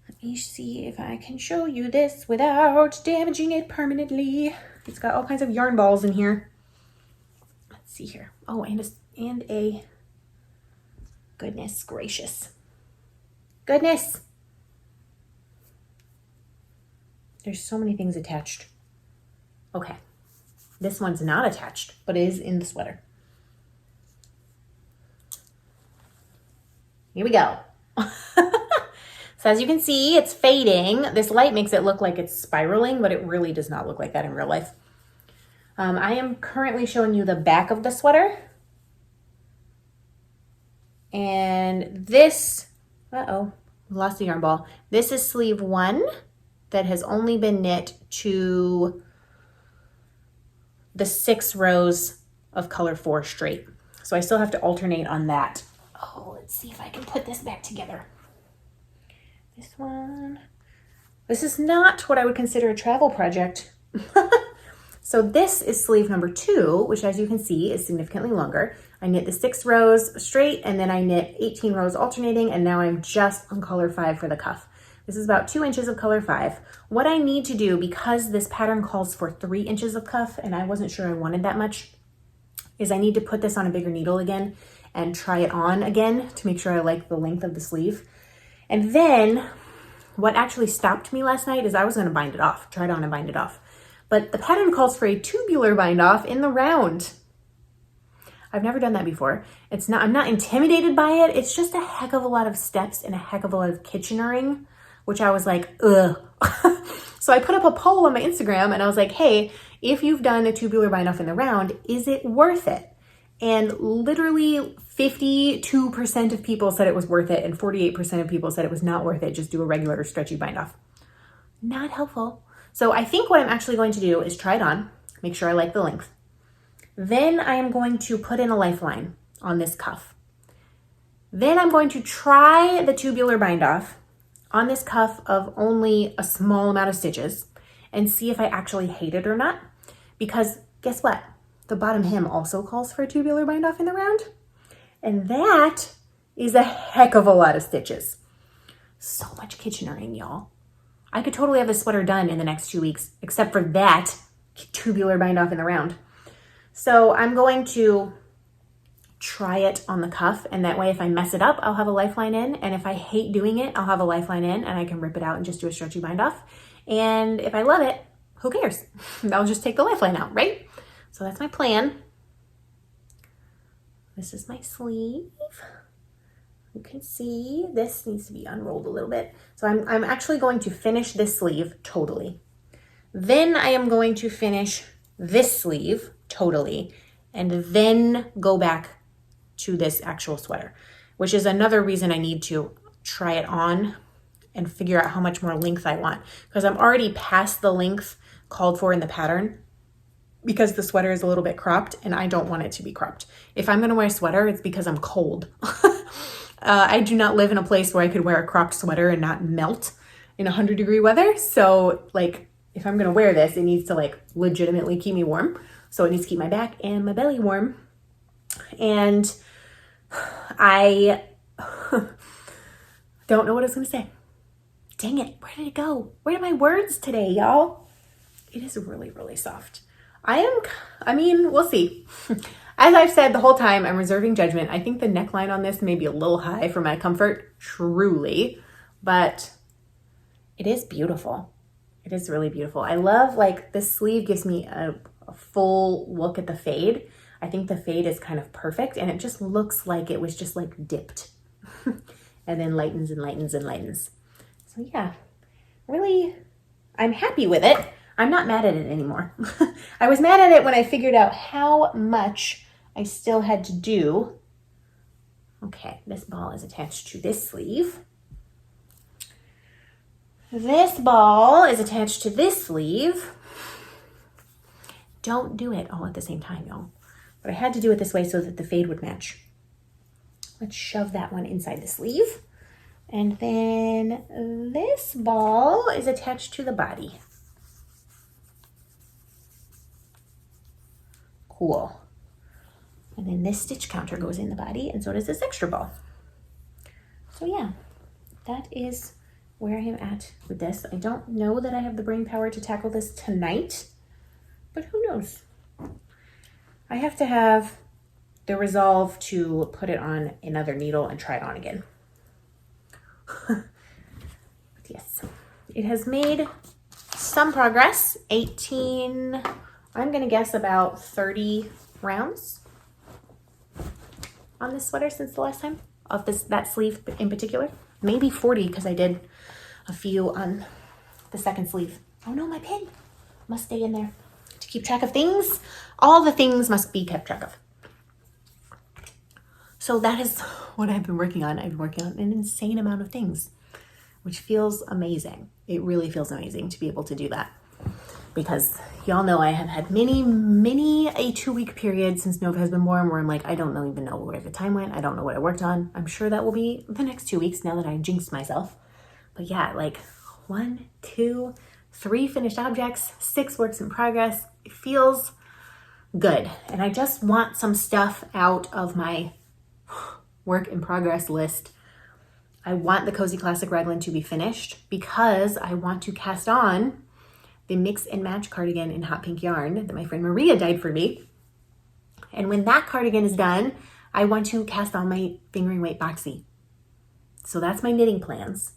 Let me see if I can show you this without damaging it permanently. It's got all kinds of yarn balls in here. Let's see here. Oh, and a goodness gracious. Goodness. There's so many things attached. Okay. This one's not attached, but is in the sweater. Here we go. So as you can see, it's fading. This light makes it look like it's spiraling, but it really does not look like that in real life. I am currently showing you the back of the sweater. And this, lost the yarn ball. This is sleeve 1 that has only been knit to the 6 rows of color 4 straight. So I still have to alternate on that. Oh, let's see if I can put this back together. This one. This is not what I would consider a travel project. So this is sleeve number 2, which as you can see is significantly longer. I knit the 6 rows straight and then I knit 18 rows alternating, and now I'm just on color 5 for the cuff. This is about 2 inches of color 5. What I need to do, because this pattern calls for 3 inches of cuff and I wasn't sure I wanted that much, is I need to put this on a bigger needle again and try it on again to make sure I like the length of the sleeve. And then what actually stopped me last night is I was going to bind it off, try it on and bind it off. But the pattern calls for a tubular bind off in the round. I've never done that before. I'm not intimidated by it. It's just a heck of a lot of steps and a heck of a lot of kitchenering, which I was like, ugh. So I put up a poll on my Instagram and I was like, hey, if you've done a tubular bind off in the round, is it worth it? And literally 52% of people said it was worth it and 48% of people said it was not worth it. Just do a regular stretchy bind off. Not helpful. So I think what I'm actually going to do is try it on, make sure I like the length. Then I am going to put in a lifeline on this cuff. Then I'm going to try the tubular bind off on this cuff of only a small amount of stitches and see if I actually hate it or not. Because guess what? The bottom hem also calls for a tubular bind off in the round. And that is a heck of a lot of stitches. So much kitchenering, y'all. I could totally have this sweater done in the next 2 weeks, except for that tubular bind off in the round. So I'm going to try it on the cuff, and that way if I mess it up, I'll have a lifeline in, and if I hate doing it, I'll have a lifeline in and I can rip it out and just do a stretchy bind off. And if I love it, who cares? I'll just take the lifeline out, right? So that's my plan. This is my sleeve. You can see this needs to be unrolled a little bit. So I'm actually going to finish this sleeve totally. Then I am going to finish this sleeve totally, and then go back to this actual sweater, which is another reason I need to try it on and figure out how much more length I want, because I'm already past the length called for in the pattern because the sweater is a little bit cropped and I don't want it to be cropped. If I'm going to wear a sweater, it's because I'm cold. I do not live in a place where I could wear a cropped sweater and not melt in 100-degree weather. So like, if I'm going to wear this, it needs to like legitimately keep me warm. So it needs to keep my back and my belly warm. And I don't know what I was going to say. Dang it. Where did it go? Where are my words today, y'all? It is really, really soft. We'll see. As I've said the whole time, I'm reserving judgment. I think the neckline on this may be a little high for my comfort, truly, but it is beautiful. It is really beautiful. I love, like, this sleeve gives me a full look at the fade. I think the fade is kind of perfect, and it just looks like it was just like dipped and then lightens and lightens and lightens. So yeah, really, I'm happy with it. I'm not mad at it anymore. I was mad at it when I figured out how much I still had to do. Okay, this ball is attached to this sleeve. This ball is attached to this sleeve. Don't do it all at the same time, y'all. But I had to do it this way so that the fade would match. Let's shove that one inside the sleeve. And then this ball is attached to the body. Cool. And then this stitch counter goes in the body, and so does this extra ball. So yeah, that is where I am at with this. I don't know that I have the brain power to tackle this tonight, but who knows? I have to have the resolve to put it on another needle and try it on again. But yes, it has made some progress. 18, I'm gonna guess about 30 rounds on this sweater since the last time, of that sleeve in particular. Maybe 40 because I did a few on the second sleeve. Oh no, my pin must stay in there to keep track of things. All the things must be kept track of. So that is what I've been working on. I've been working on an insane amount of things, which feels amazing. It really feels amazing to be able to do that, because y'all know I have had many a 2-week period since Nova has been born where I'm like, I don't even know where the time went. I don't know what I worked on. I'm sure that will be the next 2 weeks now that I jinxed myself. But yeah, like 1, 2, 3 finished objects, 6 works in progress. It feels good. And I just want some stuff out of my work in progress list. I want the Cozy Classic Raglan to be finished because I want to cast on the mix and match cardigan in hot pink yarn that my friend Maria dyed for me. And when that cardigan is done, I want to cast on my fingering weight boxy. So that's my knitting plans.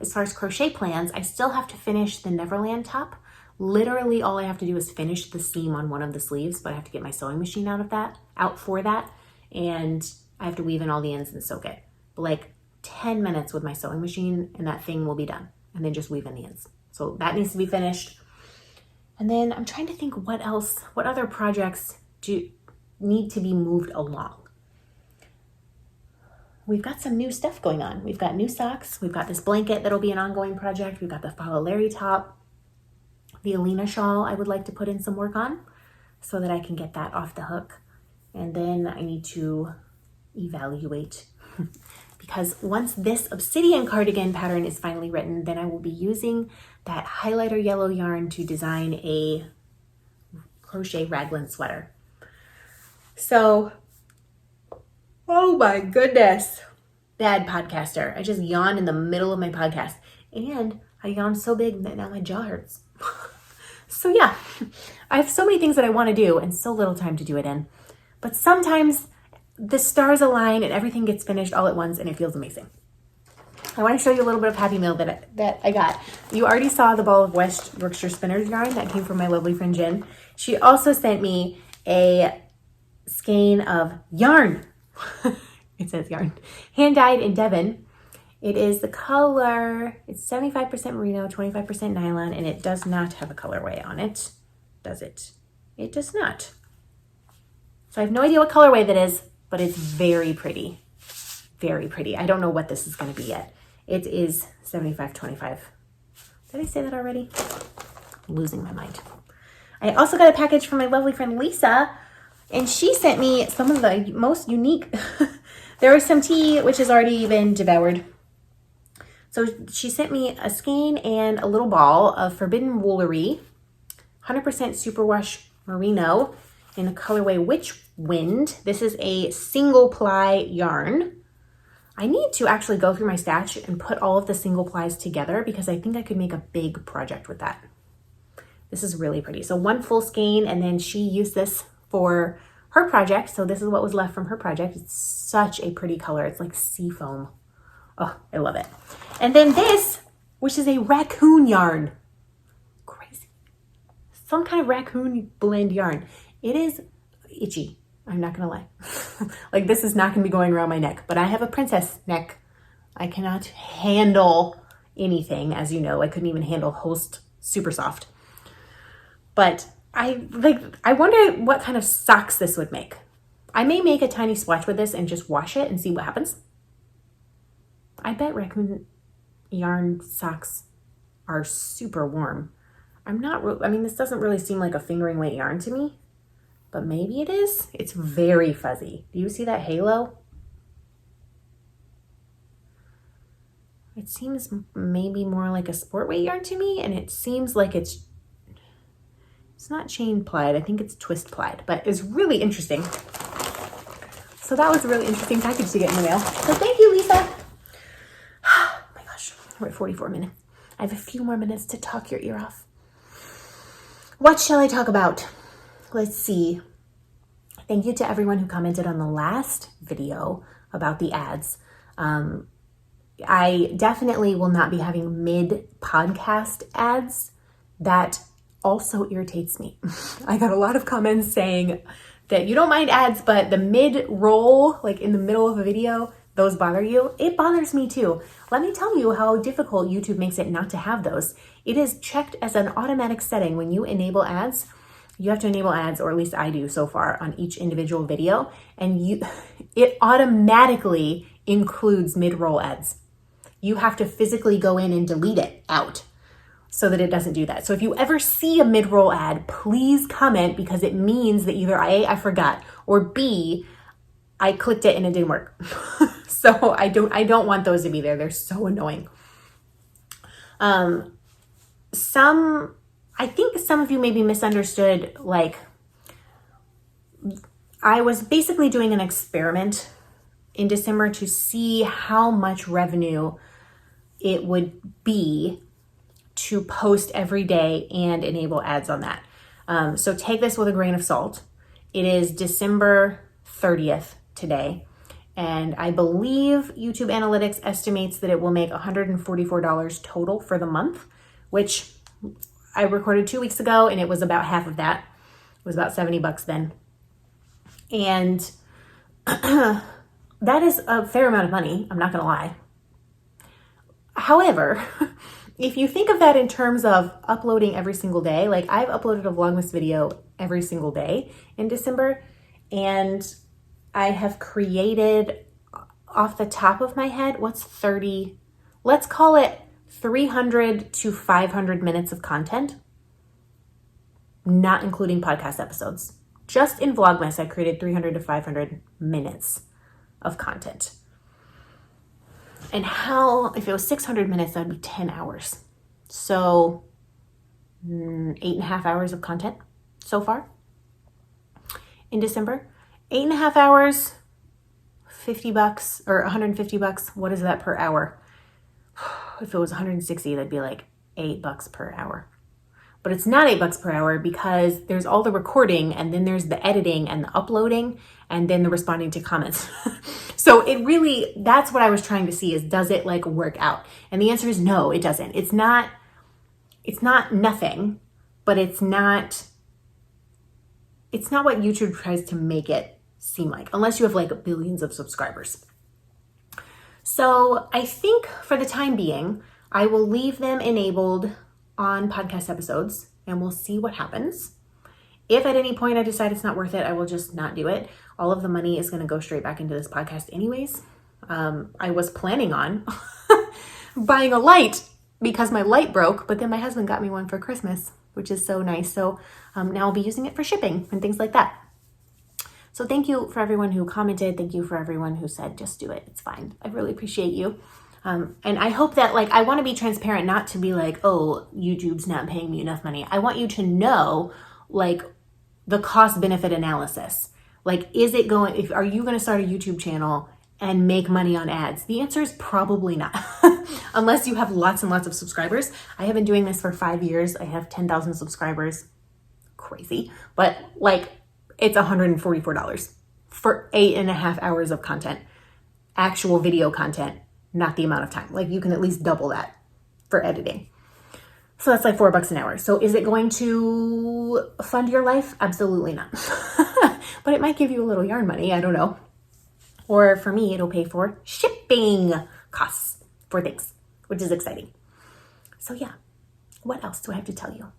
As far as crochet plans, I still have to finish the Neverland top. Literally all I have to do is finish the seam on one of the sleeves, but I have to get my sewing machine out for that. And I have to weave in all the ends and soak it. But like 10 minutes with my sewing machine and that thing will be done. And then just weave in the ends. So that needs to be finished. And then I'm trying to think what other projects need to be moved along. We've got some new stuff going on. We've got new socks. We've got this blanket that'll be an ongoing project. We've got the Follow Larry top. The Alina shawl I would like to put in some work on so that I can get that off the hook. And then I need to evaluate because once this obsidian cardigan pattern is finally written, then I will be using that highlighter yellow yarn to design a crochet raglan sweater. So, oh my goodness, bad podcaster. I just yawned in the middle of my podcast and I yawned so big that now my jaw hurts. So yeah, I have so many things that I want to do and so little time to do it in. But sometimes the stars align and everything gets finished all at once and it feels amazing. I want to show you a little bit of Happy Meal that I got. You already saw the ball of West Yorkshire Spinners yarn that came from my lovely friend Jen. She also sent me a skein of yarn. It says yarn. Hand-dyed in Devon. It is the color, it's 75% merino, 25% nylon, and it does not have a colorway on it, does it? It does not. So I have no idea what colorway that is, but it's very pretty. Very pretty. I don't know what this is going to be yet. It is 75-25. Did I say that already? I'm losing my mind. I also got a package from my lovely friend Lisa, and she sent me some of the most unique. There was some tea, which has already been devoured. So she sent me a skein and a little ball of Forbidden Woolery, 100% superwash merino in the colorway Witch Wind. This is a single ply yarn. I need to actually go through my stash and put all of the single plies together because I think I could make a big project with that. This is really pretty. So one full skein, and then she used this for her project. So this is what was left from her project. It's such a pretty color. It's like sea foam. Oh, I love it. And then this, which is a raccoon yarn. Crazy. Some kind of raccoon blend yarn. It is itchy. I'm not going to lie. Like this is not going to be going around my neck, but I have a princess neck. I cannot handle anything. As you know, I couldn't even handle Host Super Soft. But I wonder what kind of socks this would make. I may make a tiny swatch with this and just wash it and see what happens. I bet raccoon yarn socks are super warm. I mean, this doesn't really seem like a fingering weight yarn to me, but maybe it is. It's very fuzzy. Do you see that halo? It seems maybe more like a sport weight yarn to me, and it seems like it's It's not chain plied. I think it's twist plied, but it's really interesting. So that was a really interesting package to get in the mail. So thank you, Lisa. Oh my gosh, we're at 44 minutes. I have a few more minutes to talk your ear off. What shall I talk about? Let's see. Thank you to everyone who commented on the last video about the ads. I definitely will not be having mid-podcast ads. That also irritates me. I got a lot of comments saying that you don't mind ads, but the mid-roll, like in the middle of a video, those bother you. It bothers me too. Let me tell you how difficult YouTube makes it not to have those. It is checked as an automatic setting when you enable ads. You have to enable ads, or at least I do so far, on each individual video, and it automatically includes mid-roll ads. You have to physically go in and delete it out so that it doesn't do that. So if you ever see a mid-roll ad, please comment, because it means that either A, I forgot, or B, I clicked it and it didn't work. So I don't want those to be there. They're so annoying. I think some of you maybe misunderstood, like, I was basically doing an experiment in December to see how much revenue it would be to post every day and enable ads on that. So take this with a grain of salt. It is December 30th today, and I believe YouTube Analytics estimates that it will make $144 total for the month, which I recorded 2 weeks ago, and it was about half of that. It was about $70 then. And that is a fair amount of money, I'm not gonna lie. However, if you think of that in terms of uploading every single day, like I've uploaded a Vlogmas video every single day in December, and I have created, off the top of my head, let's call it 300 to 500 minutes of content, not including podcast episodes. Just in Vlogmas, I created 300 to 500 minutes of content. And if it was 600 minutes, that'd be 10 hours. So 8.5 hours of content so far in December. 8.5 hours, $50 or $150. What is that per hour? If it was 160, that'd be like $8 per hour. But it's not $8 per hour because there's all the recording, and then there's the editing and the uploading, and then the responding to comments. So that's what I was trying to see, is does it like work out? And the answer is no, it doesn't. It's not nothing, but it's not what YouTube tries to make it seem like, unless you have like billions of subscribers. So I think for the time being, I will leave them enabled on podcast episodes, and we'll see what happens. If at any point I decide it's not worth it, I will just not do it. All of the money is going to go straight back into this podcast anyways. I was planning on buying a light because my light broke, but then my husband got me one for Christmas, which is so nice. So now I'll be using it for shipping and things like that. So thank you for everyone who commented. Thank you for everyone who said, just do it. It's fine. I really appreciate you. And I hope that, like, I want to be transparent, not to be like, oh, YouTube's not paying me enough money. I want you to know, like, the cost benefit analysis. Like, are you going to start a YouTube channel and make money on ads? The answer is probably not. Unless you have lots and lots of subscribers. I have been doing this for 5 years. I have 10,000 subscribers. Crazy. But like, it's $144 for 8.5 hours of content, actual video content, not the amount of time. Like, you can at least double that for editing. So that's like $4 an hour. So is it going to fund your life? Absolutely not. But it might give you a little yarn money. I don't know. Or for me, it'll pay for shipping costs for things, which is exciting. So yeah, what else do I have to tell you?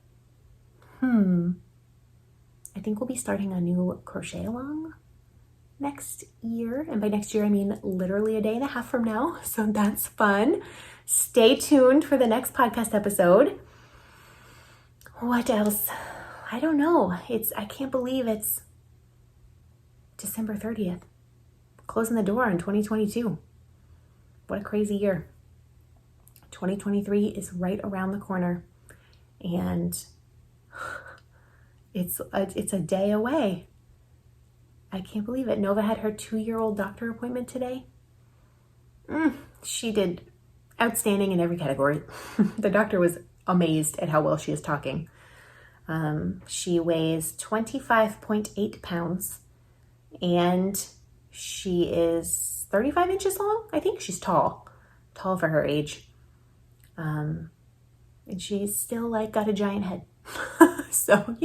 I think we'll be starting a new crochet along next year. And by next year, I mean literally a day and a half from now. So that's fun. Stay tuned for the next podcast episode. What else? I don't know. I can't believe it's December 30th. Closing the door on 2022. What a crazy year. 2023 is right around the corner. And It's a day away. I can't believe it. Nova had her 2-year-old doctor appointment today. She did outstanding in every category. The doctor was amazed at how well she is talking. She weighs 25.8 pounds and she is 35 inches long. I think she's tall for her age. And she's still like got a giant head. So,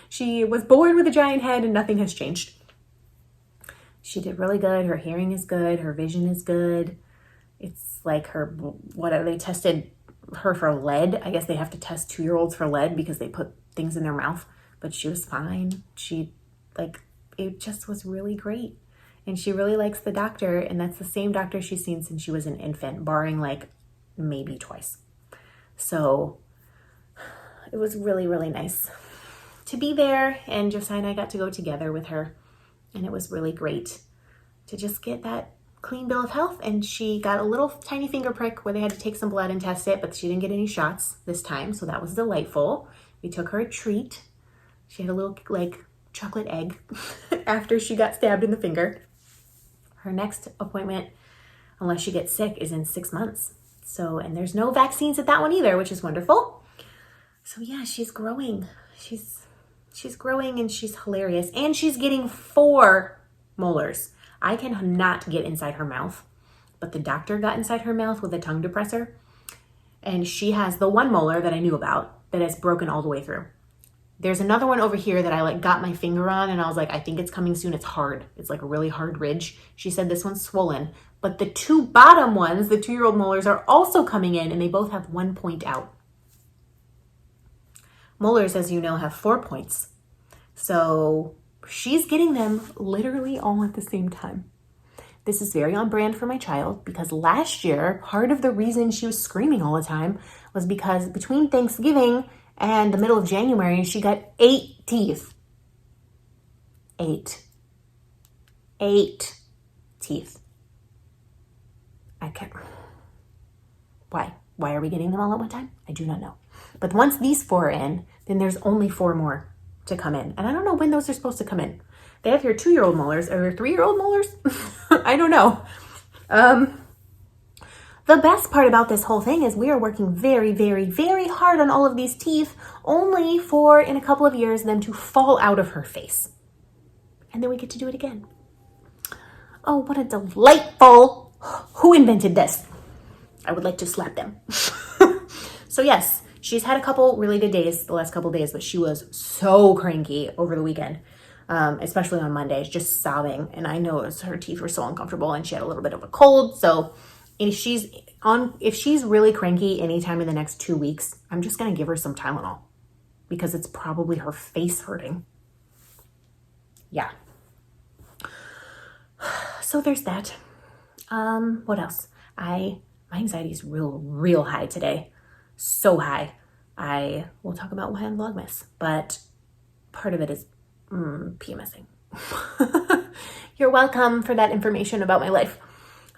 she was born with a giant head and nothing has changed. She did really good. Her hearing is good. Her vision is good. It's like they tested her for lead. I guess they have to test 2-year-olds for lead because they put things in their mouth, but she was fine. It just was really great. And she really likes the doctor, and that's the same doctor she's seen since she was an infant, barring maybe twice. So it was really, really nice to be there, and Josiah and I got to go together with her, and it was really great to just get that clean bill of health. And she got a little tiny finger prick where they had to take some blood and test it, but she didn't get any shots this time, so that was delightful. We took her a treat. She had a little chocolate egg after she got stabbed in the finger. Her next appointment, unless she gets sick, is in 6 months. So, and there's no vaccines at that one either, which is wonderful. So yeah, she's growing. She's growing and she's hilarious. And she's getting 4 molars. I cannot get inside her mouth, but the doctor got inside her mouth with a tongue depressor. And she has the 1 molar that I knew about that is broken all the way through. There's another one over here that I got my finger on and I was like, I think it's coming soon. It's hard. It's like a really hard ridge. She said this one's swollen, but the 2 bottom ones, the 2-year-old molars, are also coming in and they both have 1 point out. Molars, as you know, have 4 points. So she's getting them literally all at the same time. This is very on brand for my child because last year, part of the reason she was screaming all the time was because between Thanksgiving and the middle of January, she got 8 teeth. 8 teeth. I can't. Why? Why are we getting them all at one time? I do not know. But once these 4 are in, then there's only 4 more to come in. And I don't know when those are supposed to come in. They have your 2-year-old molars or your 3-year-old molars. I don't know. The best part about this whole thing is we are working very, very, very hard on all of these teeth, only for in a couple of years them to fall out of her face. And then we get to do it again. Oh, what a delightful. Who invented this? I would like to slap them. So yes, she's had a couple really good days the last couple of days, but she was so cranky over the weekend, especially on Monday, just sobbing. And I know her teeth were so uncomfortable and she had a little bit of a cold. So if she's really cranky anytime in the next 2 weeks, I'm just going to give her some Tylenol because it's probably her face hurting. Yeah. So there's that. What else? My anxiety is real high today. So high. I will talk about why on Vlogmas, but part of it is PMSing. You're welcome for that information about my life.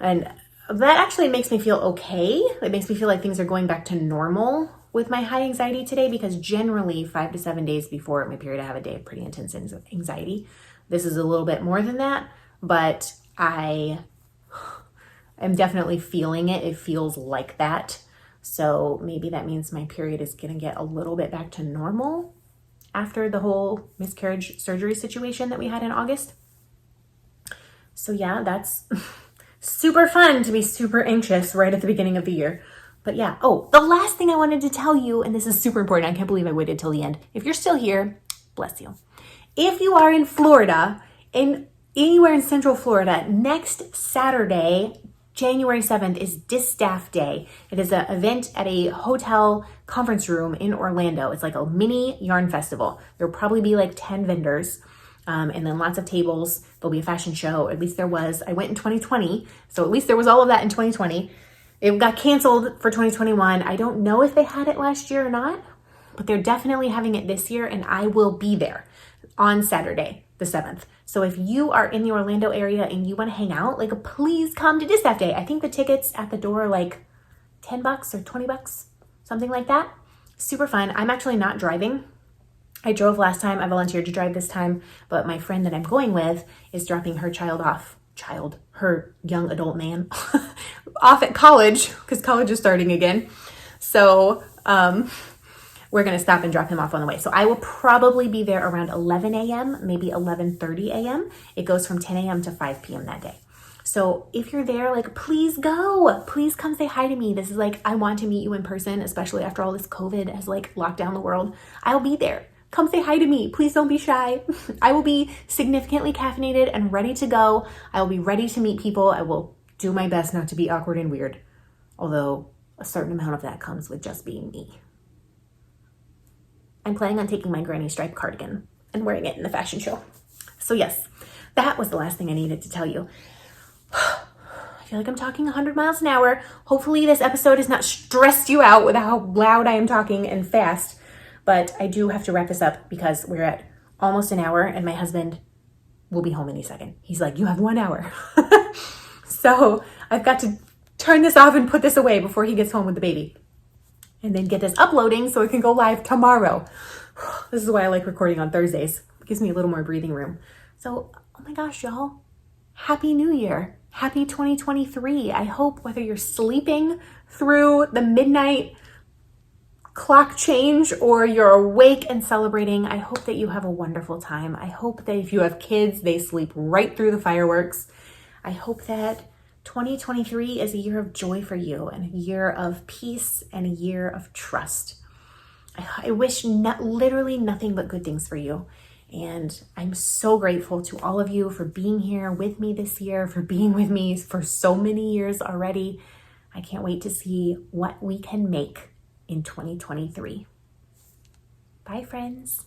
And that actually makes me feel okay. It makes me feel like things are going back to normal with my high anxiety today, because generally 5 to 7 days before my period, I have a day of pretty intense anxiety. This is a little bit more than that, but I am definitely feeling it. It feels like that. So maybe that means my period is going to get a little bit back to normal after the whole miscarriage surgery situation that we had in August. So yeah, that's super fun to be super anxious right at the beginning of the year. But yeah, the last thing I wanted to tell you, and this is super important, I can't believe I waited till the end. If you're still here, bless you. If you are in Florida, anywhere in Central Florida, next Saturday, January 7th is Distaff Day. It is an event at a hotel conference room in Orlando. It's like a mini yarn festival. There'll probably be like 10 vendors. And then lots of tables. There'll be a fashion show. At least there was. I went in 2020, so at least there was all of that in 2020. It got canceled for 2021. I don't know if they had it last year or not, but they're definitely having it this year, and I will be there on Saturday, the 7th. So if you are in the Orlando area and you want to hang out, please come to Distaff Day. I think the tickets at the door are like $10 or $20, something like that. Super fun. I'm actually not driving. I drove last time, I volunteered to drive this time, but my friend that I'm going with is dropping her her young adult man off at college, because college is starting again. So we're going to stop and drop him off on the way. So I will probably be there around 11 a.m., maybe 11:30 a.m. It goes from 10 a.m. to 5 p.m. that day. So if you're there, like, please go. Please come say hi to me. This is like, I want to meet you in person, especially after all this COVID has like locked down the world. I'll be there. Come say hi to me. Please don't be shy. I will be significantly caffeinated and ready to go. I will be ready to meet people. I will do my best not to be awkward and weird, although a certain amount of that comes with just being me. I'm planning on taking my granny stripe cardigan and wearing it in the fashion show. So yes, that was the last thing I needed to tell you. I feel like I'm talking 100 miles an hour. Hopefully this episode has not stressed you out with how loud I am talking and fast. But I do have to wrap this up because we're at almost an hour and my husband will be home any second. He's like, you have 1 hour. So I've got to turn this off and put this away before he gets home with the baby. And then get this uploading so it can go live tomorrow. This is why I like recording on Thursdays. It gives me a little more breathing room. So, oh my gosh, y'all. Happy New Year. Happy 2023. I hope whether you're sleeping through the midnight clock change or you're awake and celebrating, I hope that you have a wonderful time. I hope that if you have kids, they sleep right through the fireworks. I hope that 2023 is a year of joy for you and a year of peace and a year of trust. I wish literally nothing but good things for you. And I'm so grateful to all of you for being here with me this year, for being with me for so many years already. I can't wait to see what we can make in 2023. Bye, friends.